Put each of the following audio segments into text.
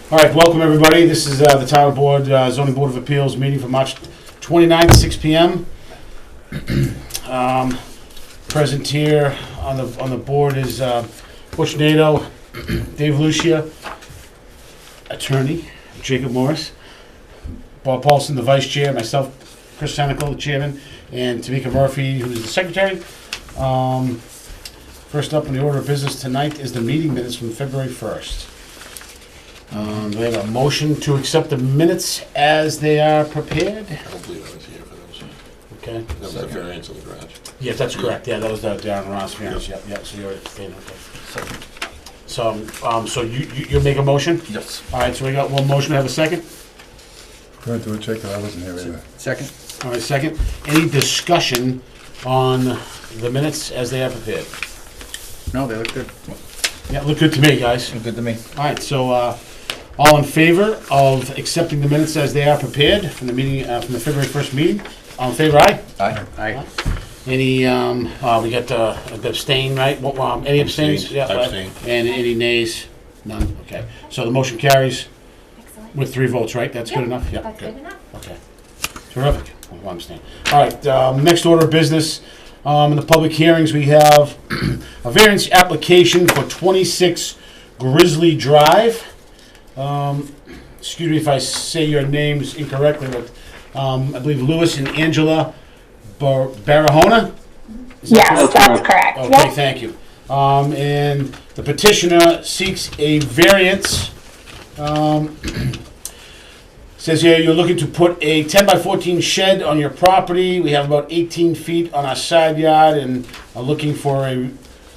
All right, welcome everybody. This is the Town Board, Zoning Board of Appeals meeting for March 29th, 6 p.m. Present here on the board is Butch Nato, Dave Lucia, attorney, Jacob Morris, Bob Paulson, the vice chair, myself, Chris Senical, the chairman, and Tamika Murphy, who is the secretary. First up in the order of business tonight is the meeting minutes from February 1st. We have a motion to accept the minutes as they are prepared. I don't believe I was here for those. Okay. That was the variance of the garage. Yes, that's correct. Yeah, that was the Darren Ross variance. Yep. So you're staying, okay. So you make a motion? Yes. All right, so we got one motion. Have a second? Go ahead, do a check, I wasn't here either. Second. All right, second. Any discussion on the minutes as they are prepared? No, they look good. Yeah, look good to me, guys. Look good to me. All right, so all in favor of accepting the minutes as they are prepared from the meeting, from the February 1st meeting? All in favor, aye? Aye. Aye. Any, we got the abstain, right? Any abstains? Yeah, right. Abstain. And any nays? None, okay. So the motion carries Excellent. with 3 votes, right? That's good enough? Yeah, That's good enough. Okay. Terrific. I understand. All right, next order of business. In the public hearings, we have a variance application for 26 Grizzly Drive. Excuse me if I say your names incorrectly, but I believe Louis and Angela Barahona? Yes, that's correct. Okay, Yep. thank you. And the petitioner seeks a variance. Says here you're looking to put a 10 by 14 shed on your property. We have about 18 feet on our side yard and are looking for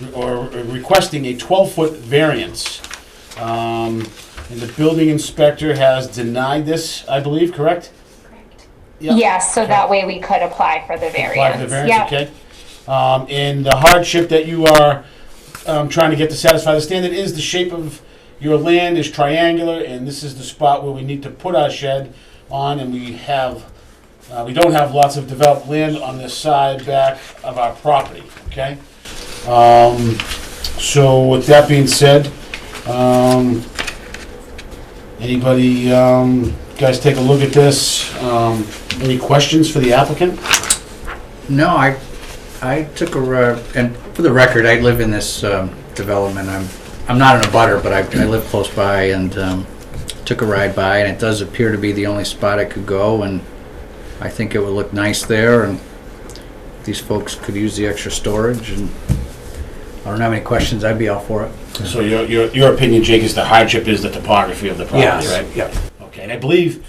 requesting a 12-foot variance. And the building inspector has denied this, I believe, correct? Correct. Yeah. Yes, so that way we could apply for the Apply for the variance. variance, okay. And the hardship that you are trying to get to satisfy the standard is the shape of your land is triangular, and this is the spot where we need to put our shed on, and we don't have lots of developed land on this side back of our property, okay? So with that being said, anybody, guys take a look at this. Any questions for the applicant? No, I took and for the record, I live in this development. I'm not in a butter, but I live close by and took a ride by, and it does appear to be the only spot I could go, and I think it would look nice there, and these folks could use the extra storage, and I don't have any questions. I'd be all for it. So your opinion, Jake, is the hardship is the topography of the property, right? Yeah. Okay, and I believe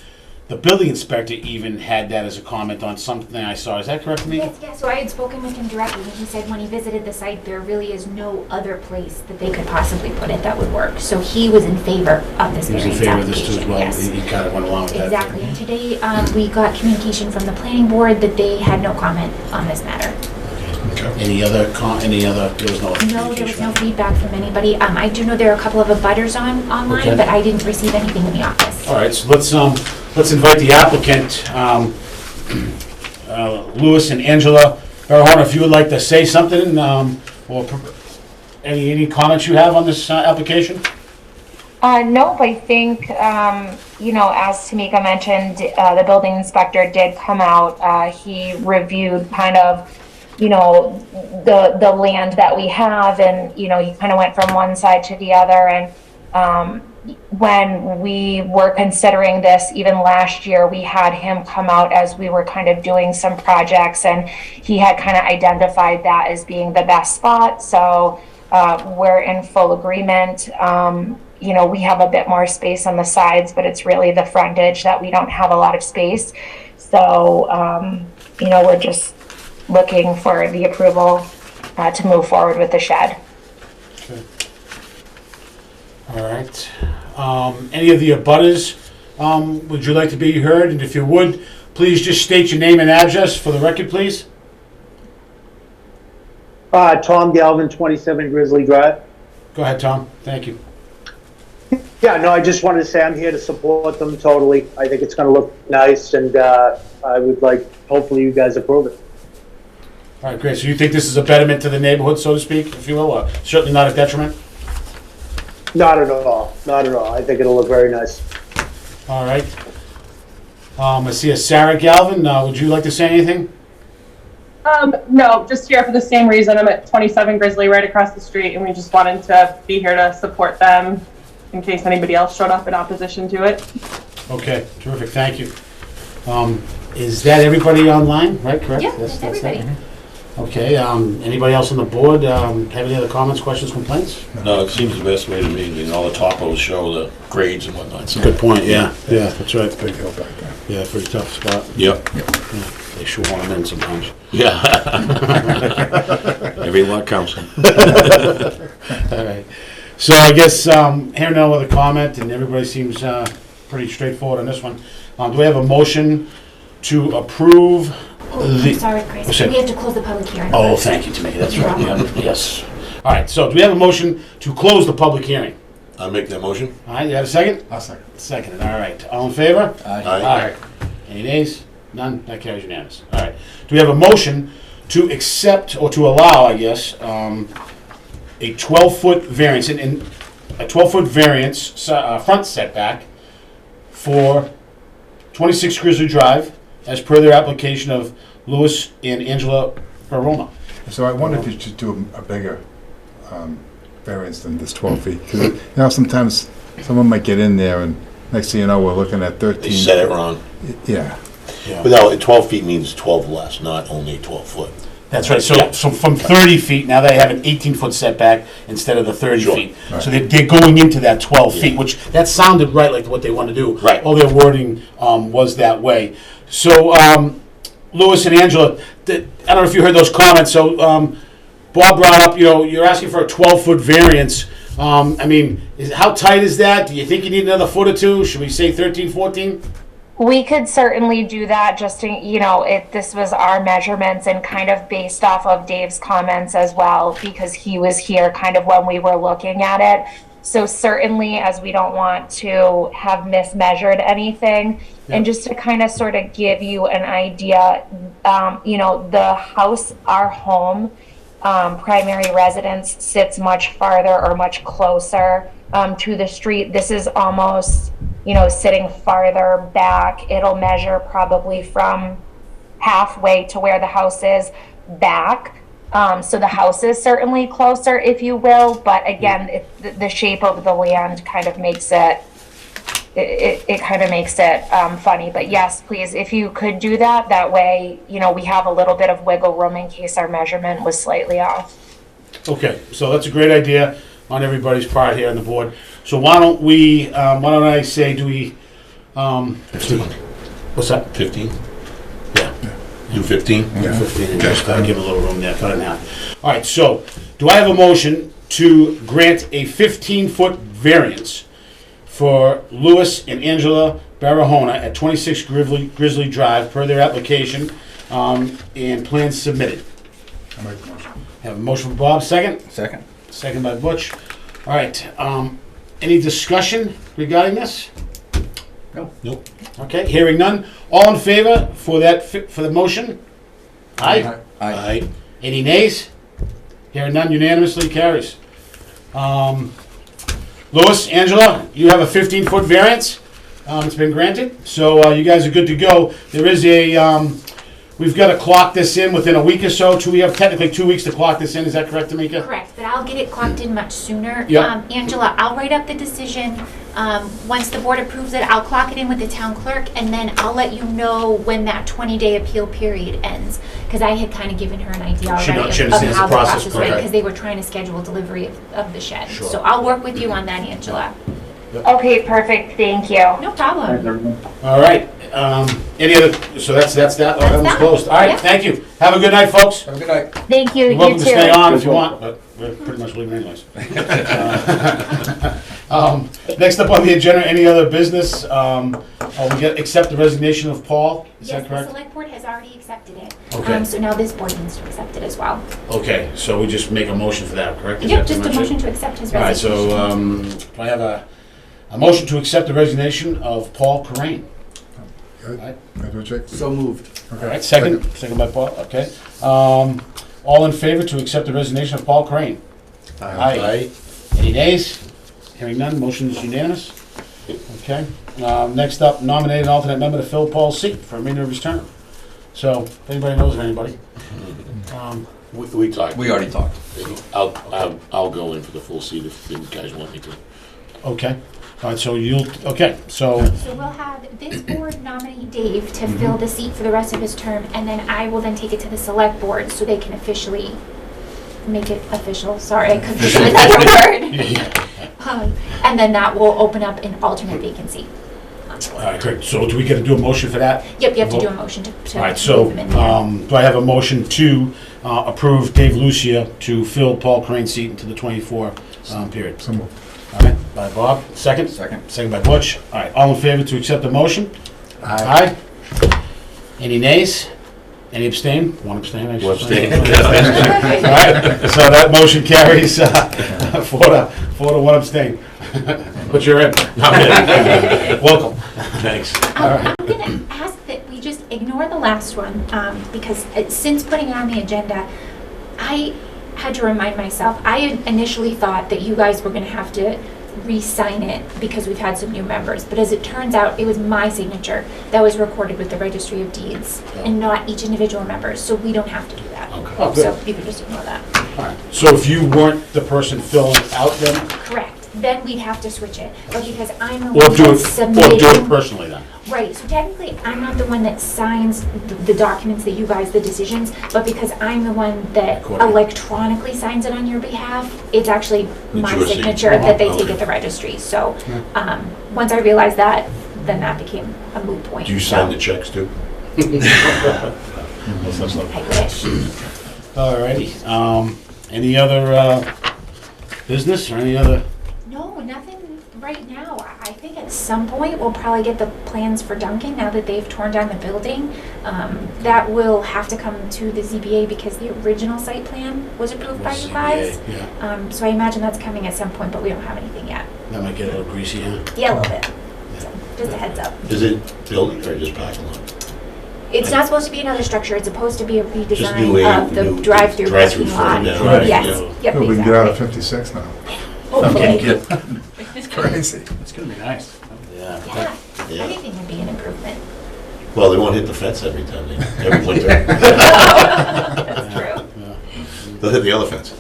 the building inspector even had that as a comment on something I saw. Is that correct, Tamika? Yes, so I had spoken with him directly, and he said when he visited the site, there really is no other place that they could possibly put it that would work. So he was in favor of this He was in variance favor of this too as application, well. yes. He kind of went along with that. Exactly, and today we got communication from the planning board that they had no comment on this matter. Any other, there was no No, there was communication? no feedback from anybody. I do know there are a couple of abutters online, Okay. but I didn't receive anything in the office. All right, so let's invite the applicant, Louis and Angela Barahona, if you would like to say something, or any comments you have on this application? No, I think, as Tamika mentioned, the building inspector did come out. He reviewed kind of, the land that we have, and, he kind of went from one side to the other. And when we were considering this, even last year, we had him come out as we were kind of doing some projects, and he had kind of identified that as being the best spot. So we're in full agreement. We have a bit more space on the sides, but it's really the frontage that we don't have a lot of space. So, we're just looking for the approval to move forward with the shed. Okay. All right. Any of the abutters, would you like to be heard? And if you would, please just state your name and address for the record, please. Tom Galvin, 27 Grizzly Drive. Go ahead, Tom. Thank you. Yeah, no, I just wanted to say I'm here to support them totally. I think it's going to look nice, and I would like, hopefully you guys approve it. All right, great. So you think this is a betterment to the neighborhood, so to speak, if you will, or certainly not a detriment? Not at all, not at all. I think it'll look very nice. All right. I see a Sarah Galvin. Would you like to say anything? No, just here for the same reason. I'm at 27 Grizzly right across the street, and we just wanted to be here to support them in case anybody else showed up in opposition to it. Okay, terrific, thank you. Is that everybody online, right, correct? Yeah, that's everybody. Okay, anybody else on the board have any other comments, questions, complaints? No, it seems the best way to me. You know, all the topos show the grades and whatnot. So. Good point, yeah, that's right. Big hill back there. Yeah, pretty tough spot. Yep. They should want them in sometimes. Yeah. Every lot counts. All right. So I guess here now with a comment, and everybody seems pretty straightforward on this one. Do we have a motion to approve I'm sorry, Chris. What's that? We have to close the public hearing. Oh, thank you, Tamika, that's right, yeah, yes. All right, so do we have a motion to close the public hearing? I make that motion. All right, you have a second? I'll second. Seconded, all right. All in favor? Aye. Any nays? None? That carries unanimous. All right. Do we have a motion to accept, or to allow, I guess, a 12-foot variance, in a 12-foot variance, front setback for 26 Grizzly Drive, as per their application of Louis and Angela Barona? So I wonder if you should do a bigger variance than this 12 feet. Because, you know, sometimes someone might get in there and next thing you know, we're looking at 13. They said it wrong. Yeah. But no, 12 feet means 12 less, not only 12 foot. That's right, so from 30 feet, now they have an 18-foot setback instead of the 30 Sure. feet. Right. So they're going into that 12 feet, which, that sounded right, like what they want to do. Right. All their wording was that way. So, Louis and Angela, I don't know if you heard those comments, so Bob brought up, you know, you're asking for a 12-foot variance. I mean, how tight is that? Do you think you need another foot or two? Should we say 13, 14? We could certainly do that, just to, you know, this was our measurements and kind of based off of Dave's comments as well, because he was here kind of when we were looking at it. So certainly, as we don't want to have mismeasured anything, and just to kind of sort of give you an idea, you know, the house, our home, primary residence sits much farther or much closer to the street. This is almost, you know, sitting farther back. It'll measure probably from halfway to where the house is back. So the house is certainly closer, if you will, but again, the shape of the land kind of makes it, it kind of makes it funny. But yes, please, if you could do that, that way, you know, we have a little bit of wiggle room in case our measurement was slightly off. Okay, so that's a great idea on everybody's part here on the board. So why don't I say, do we, 15. what's that? 15? Yeah. Do 15? Yeah. 15, and just give a little room there, cut it in half. All right, so do I have a motion to grant a 15-foot variance for Louis and Angela Barahona at 26 Grizzly Drive per their application and plans submitted? I'll make the motion. Have a motion from Bob, second? Second. Second by Butch. All right, any discussion regarding this? Nope. Okay, hearing none. All in favor for the motion? Aye. Aye. Any nays? Hearing none, unanimously carries. Louis, Angela, you have a 15-foot variance. It's been granted, so you guys are good to go. There is we've got to clock this in within a week or so. We have technically 2 weeks to clock this in. Is that correct, Tamika? Correct, but I'll get it clocked in much sooner. Yeah. Angela, I'll write up the decision. Once the board approves it, I'll clock it in with the town clerk, and then I'll let you know when that 20-day appeal period ends. Because I had kind of given her an idea She already of understands how the the process, process went, correct. because they were trying to schedule delivery of the shed. Sure. So I'll work with you on that, Angela. Okay, perfect, thank you. No problem. All right. Any other? So that's that. That one's that. closed. All right. Yeah. Thank you. Have a good night, folks. Have a good night. Thank you, You're you welcome to stay too. on if you want, but we're pretty much leaving anyways. Next up on the agenda, any other business? Accept the resignation of Paul. Is Yes, that the correct? select board has already accepted it. Okay. So now this board needs to accept it as well. Okay, so we just make a motion for that, correct? Is Yep, that just a pretty much motion it? to accept his All right, resignation. so do I have a motion to accept the resignation of Paul Kirrane? Good. Right. Good, Richard? So moved. All right, second by Paul, okay. All in favor to accept the resignation of Paul Crane? Aye. Any nays? Hearing none, motion is unanimous. Okay. Next up, nominate an alternate member to fill Paul's seat for a remainder of his term. So, if anybody knows of anybody. We talked. We already talked. I'll go in for the full seat if you guys want me to. Okay. All right, so you'll, okay, so, So we'll have this board nominate Dave to fill the seat for the rest of his term, and then I will then take it to the select board so they can officially make it official. Sorry, I couldn't think of another word. And then that will open up an alternate vacancy. all right, great. So do we get to do a motion for that? Yep, you have to do a motion to All right, so, move them in there. do I have a motion to approve Dave Lucia to fill Paul Kirrane's seat into the 24 period? So moved. All right, by Bob, second? Second. Second by Butch. All right, all in favor to accept the motion? Aye. Any nays? Any abstain? One abstain, I should One say. abstain. All right, so that motion carries 4 to 1 abstain. But you're in. Welcome. Thanks. I'm gonna ask that we just ignore the last one, because since putting it on the agenda, I had to remind myself, I had initially thought that you guys were gonna have to re-sign it because we've had some new members, but as it turns out, it was my signature that was recorded with the Registry of Deeds and not each individual member, so we don't have to do that. Okay. Oh, good. So you can just ignore that. All right, so if you weren't the person filling it out then, Correct. Then we'd have to switch it, but because I'm the or one do that's it submitting. personally then? Right, so technically, I'm not the one that signs the documents that you guys, the decisions, but because I'm the one that Recording. electronically signs it on your behalf, it's actually my your signature signature. that they Oh, take okay. at the registry. So, once I realized that, then that became a moot point. Do you sign the checks too? I wish. All righty, any other business or any other? No, nothing right now. I think at some point, we'll probably get the plans for Duncan now that they've torn down the building. That will have to come to the ZBA because the original site plan was approved by you guys. Yeah, So I imagine that's coming at some point, but we don't have anything yet. that might get a little greasy, huh? Yeah, a little bit. So, just a heads up. Is it building or just parking lot? It's not supposed to be another structure, it's supposed to be a Just new redesign of the new drive-through drive-through parking lot. further down, right, Yes, yep, We can get out of exactly. 56 now. Hopefully. It's crazy. It's gonna be nice. Yeah. Yeah, Yeah. anything would be an improvement. Well, they won't hit the fence every time, every winter. That's true. They'll hit the other fence.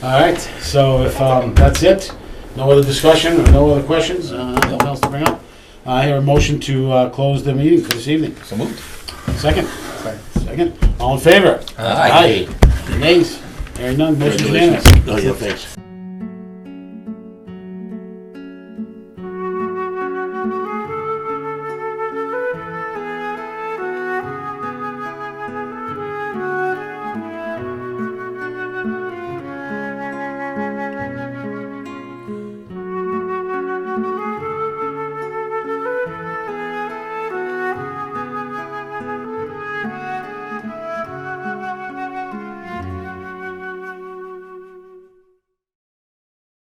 All right, so if that's it, no other discussion or no other questions, nothing else to bring up? I hear a motion to close the meeting for this evening. So moved. Second? Second. All in favor? Aye. Nays? Hearing none, motion unanimous. Oh, yeah, thanks.